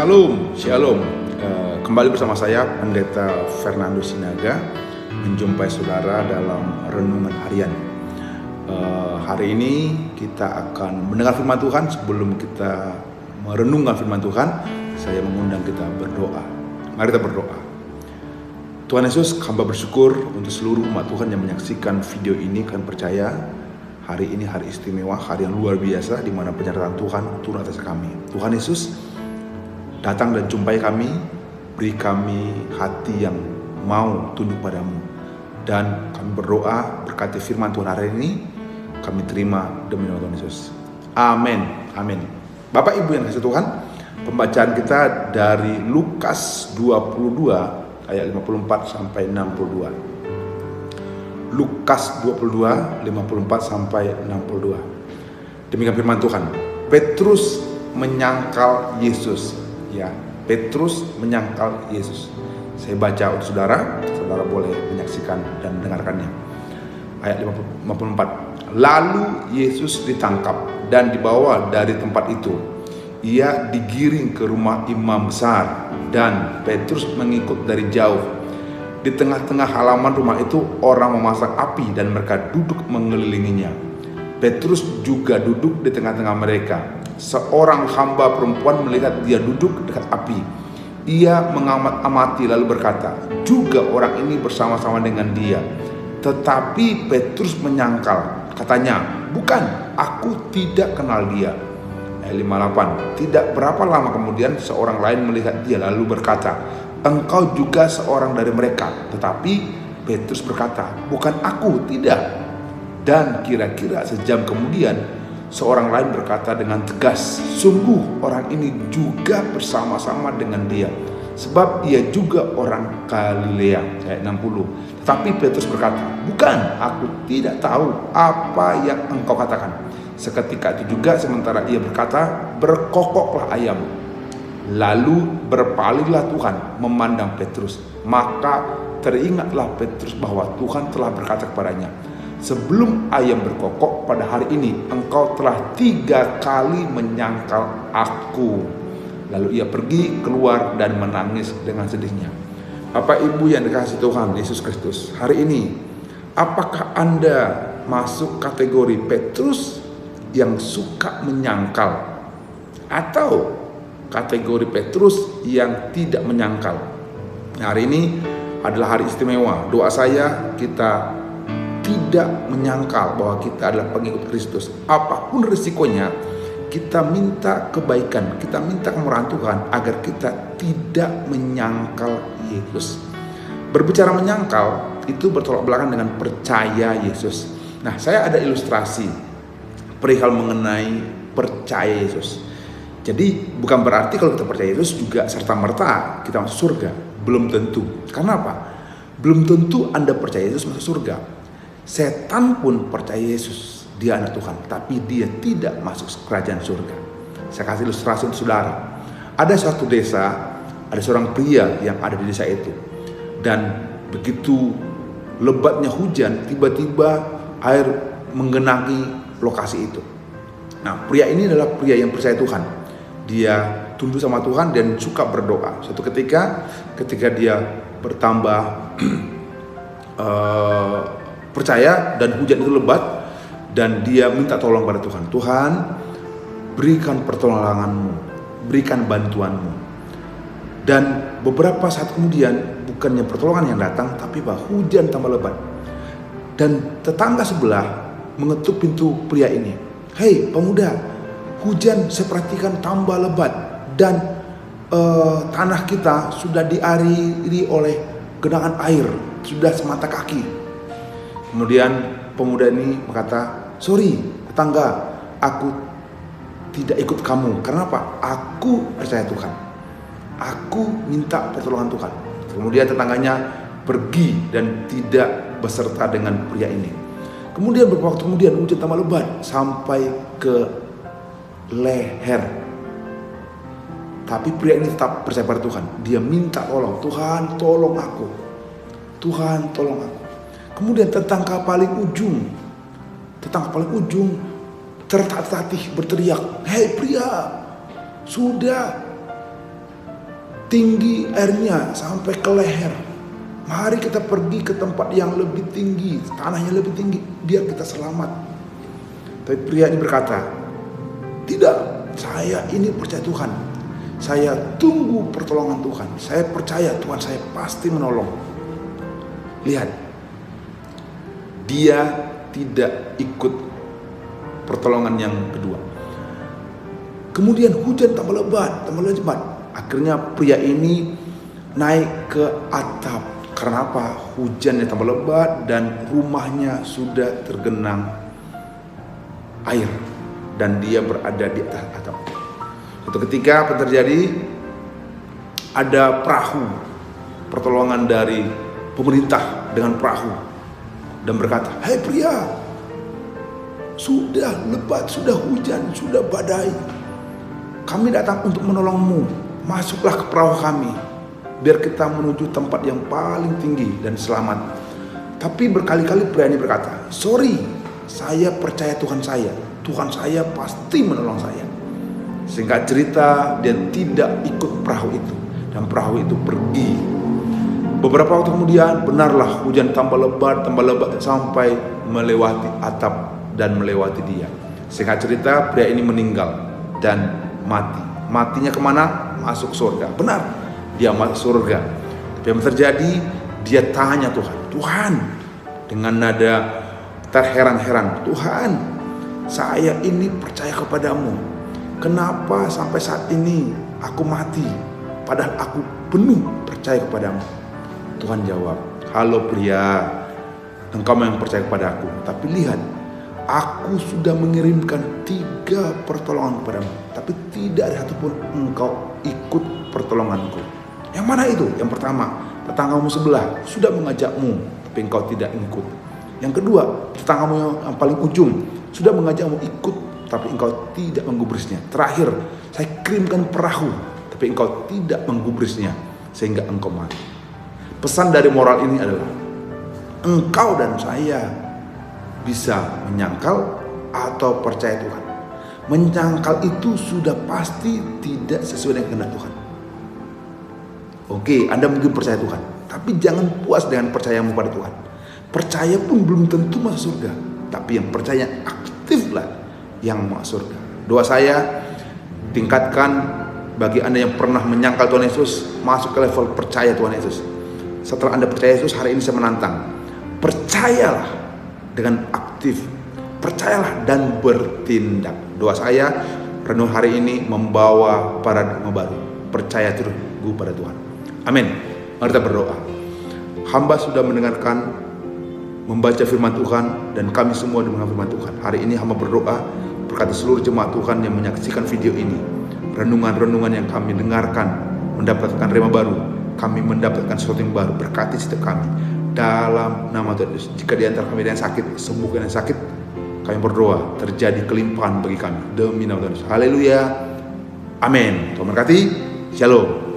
Shalom, Shalom. Kembali bersama saya Pendeta Fernando Sinaga menjumpai saudara dalam renungan harian. Hari ini kita akan mendengar firman Tuhan. Sebelum kita merenungkan firman Tuhan, saya mengundang kita berdoa. Mari kita berdoa. Tuhan Yesus, hamba bersyukur untuk seluruh umat Tuhan yang menyaksikan video ini. Kalian percaya hari ini hari istimewa, hari yang luar biasa di mana penyertaan Tuhan turun atas kami. Tuhan Yesus, datang dan jumpai kami, beri kami hati yang mau tunduk padamu. Dan kami berdoa berkati firman Tuhan hari ini, kami terima demi nama Tuhan Yesus. Amin, amin. Bapak Ibu yang kasih Tuhan, pembacaan kita dari Lukas 22 ayat 54 sampai 62. Lukas 22, 54 sampai 62. Demikian firman Tuhan. Petrus menyangkal Yesus. Ya, Petrus menyangkal Yesus. Saya baca untuk saudara boleh menyaksikan dan mendengarkannya. Ayat 54. Lalu Yesus ditangkap dan dibawa dari tempat itu. Ia digiring ke rumah imam besar dan Petrus mengikut dari jauh. Di tengah-tengah halaman rumah itu orang memasak api dan mereka duduk mengelilinginya. Petrus juga duduk di tengah-tengah mereka. Seorang hamba perempuan melihat dia duduk dekat api. Ia mengamat-amati lalu berkata, juga orang ini bersama-sama dengan dia. Tetapi Petrus menyangkal. Katanya, bukan, aku tidak kenal dia. Ayat 58. Tidak berapa lama kemudian seorang lain melihat dia lalu berkata, engkau juga seorang dari mereka. Tetapi Petrus berkata, bukan aku, tidak. Dan kira-kira sejam kemudian seorang lain berkata dengan tegas, sungguh orang ini juga bersama-sama dengan dia, sebab ia juga orang Galilea. Ayat 60. Tetapi Petrus berkata, bukan, aku tidak tahu apa yang engkau katakan. Seketika itu juga sementara ia berkata, berkokoklah ayam. Lalu berpalinglah Tuhan memandang Petrus. Maka teringatlah Petrus bahwa Tuhan telah berkata kepadanya, sebelum ayam berkokok pada hari ini, engkau telah 3 kali menyangkal aku. Lalu ia pergi keluar dan menangis dengan sedihnya. Bapak Ibu yang dikasihi Tuhan Yesus Kristus, hari ini apakah Anda masuk kategori Petrus yang suka menyangkal, atau kategori Petrus yang tidak menyangkal? Hari ini adalah hari istimewa. Doa saya kita tidak menyangkal bahwa kita adalah pengikut Kristus. Apapun risikonya, kita minta kebaikan, kita minta kemurahan Tuhan agar kita tidak menyangkal Yesus. Berbicara menyangkal itu bertolak belakang dengan percaya Yesus. Nah, saya ada ilustrasi perihal mengenai percaya Yesus. Jadi bukan berarti kalau kita percaya Yesus juga serta-merta kita masuk surga. Belum tentu. Karena apa? Belum tentu Anda percaya Yesus masuk surga. Setan pun percaya Yesus, dia anak Tuhan, tapi dia tidak masuk kerajaan surga. Saya kasih ilustrasi untuk saudara. Ada suatu desa, ada seorang pria yang ada di desa itu. Dan begitu lebatnya hujan, tiba-tiba air menggenangi lokasi itu. Nah, pria ini adalah pria yang percaya Tuhan. Dia tunduk sama Tuhan dan suka berdoa. Suatu ketika dia bertambah percaya dan hujan itu lebat, dan dia minta tolong pada Tuhan. Tuhan, berikan pertolonganmu, berikan bantuanmu. Dan beberapa saat kemudian bukannya pertolongan yang datang, tapi hujan tambah lebat. Dan tetangga sebelah mengetuk pintu pria ini. Hei pemuda, hujan saya perhatikan tambah lebat, dan tanah kita sudah diairi oleh genangan air, sudah semata kaki. Kemudian pemuda ini berkata, sorry tetangga, aku tidak ikut kamu. Karena apa? Aku percaya Tuhan. Aku minta pertolongan Tuhan. Kemudian tetangganya pergi dan tidak beserta dengan pria ini. Kemudian beberapa waktu kemudian hujan tambah lebat sampai ke leher. Tapi pria ini tetap percaya pada Tuhan. Dia minta tolong, Tuhan tolong aku. Tuhan tolong aku. Kemudian tetangga paling ujung tertatih berteriak, hei pria, sudah tinggi airnya sampai ke leher. Mari kita pergi ke tempat yang lebih tinggi, tanahnya lebih tinggi, biar kita selamat. Tapi pria ini berkata, tidak, saya ini percaya Tuhan. Saya tunggu pertolongan Tuhan. Saya percaya Tuhan saya pasti menolong. Lihat, dia tidak ikut pertolongan yang kedua. Kemudian hujan tambah lebat. Akhirnya pria ini naik ke atap. Karena apa? Hujannya tambah lebat dan rumahnya sudah tergenang air. Dan dia berada di atas atap. Suatu ketika apa terjadi? Ada perahu pertolongan dari pemerintah dengan perahu. Dan berkata, hei pria, sudah lebat, sudah hujan, sudah badai. Kami datang untuk menolongmu. Masuklah ke perahu kami, biar kita menuju tempat yang paling tinggi dan selamat. Tapi berkali-kali pria ini berkata, sorry, saya percaya Tuhan saya. Tuhan saya pasti menolong saya. Sehingga cerita, dia tidak ikut perahu itu. Dan perahu itu pergi. Beberapa waktu kemudian, benarlah hujan tambah lebat sampai melewati atap dan melewati dia. Sehingga cerita, pria ini meninggal dan mati. Matinya kemana? Masuk surga. Benar, dia masuk surga. Tapi yang terjadi, dia tanya Tuhan dengan nada terheran-heran, Tuhan, saya ini percaya kepadamu. Kenapa sampai saat ini aku mati? Padahal aku penuh percaya kepadamu. Tuhan jawab, halo pria, engkau yang percaya kepada aku. Tapi lihat, aku sudah mengirimkan 3 pertolongan kepadamu, tapi tidak ada satupun engkau ikut pertolonganku. Yang mana itu? Yang pertama, tetanggamu sebelah sudah mengajakmu, tapi engkau tidak ikut. Yang kedua, tetanggamu yang paling ujung sudah mengajakmu ikut, tapi engkau tidak menggubrisnya. Terakhir, saya kirimkan perahu, tapi engkau tidak menggubrisnya, sehingga engkau mati. Pesan dari moral ini adalah, engkau dan saya bisa menyangkal atau percaya Tuhan. Menyangkal itu sudah pasti tidak sesuai dengan kehendak Tuhan. Oke, Anda mungkin percaya Tuhan, tapi jangan puas dengan percayamu pada Tuhan. Percaya pun belum tentu masuk surga, tapi yang percaya aktiflah yang masuk surga. Doa saya, tingkatkan bagi Anda yang pernah menyangkal Tuhan Yesus, masuk ke level percaya Tuhan Yesus. Setelah Anda percaya Yesus, hari ini saya menantang, percayalah dengan aktif, percayalah dan bertindak. Doa saya, renung hari ini membawa paradigma baru, percaya teguh pada Tuhan. Amin. Mari kita berdoa. Hamba sudah mendengarkan, membaca firman Tuhan, dan kami semua mendengar firman Tuhan. Hari ini hamba berdoa berkati seluruh jemaat Tuhan yang menyaksikan video ini. Renungan-renungan yang kami dengarkan mendapatkan rema baru, kami mendapatkan sesuatu yang baru. Berkati setiap kami dalam nama Tuhan Yesus. Jika di antara kami ada yang sakit, sembuhkan yang sakit. Kami berdoa terjadi kelimpahan bagi kami demi nama Tuhan Yesus. Haleluya. Amin. Tuhan berkati. Shalom.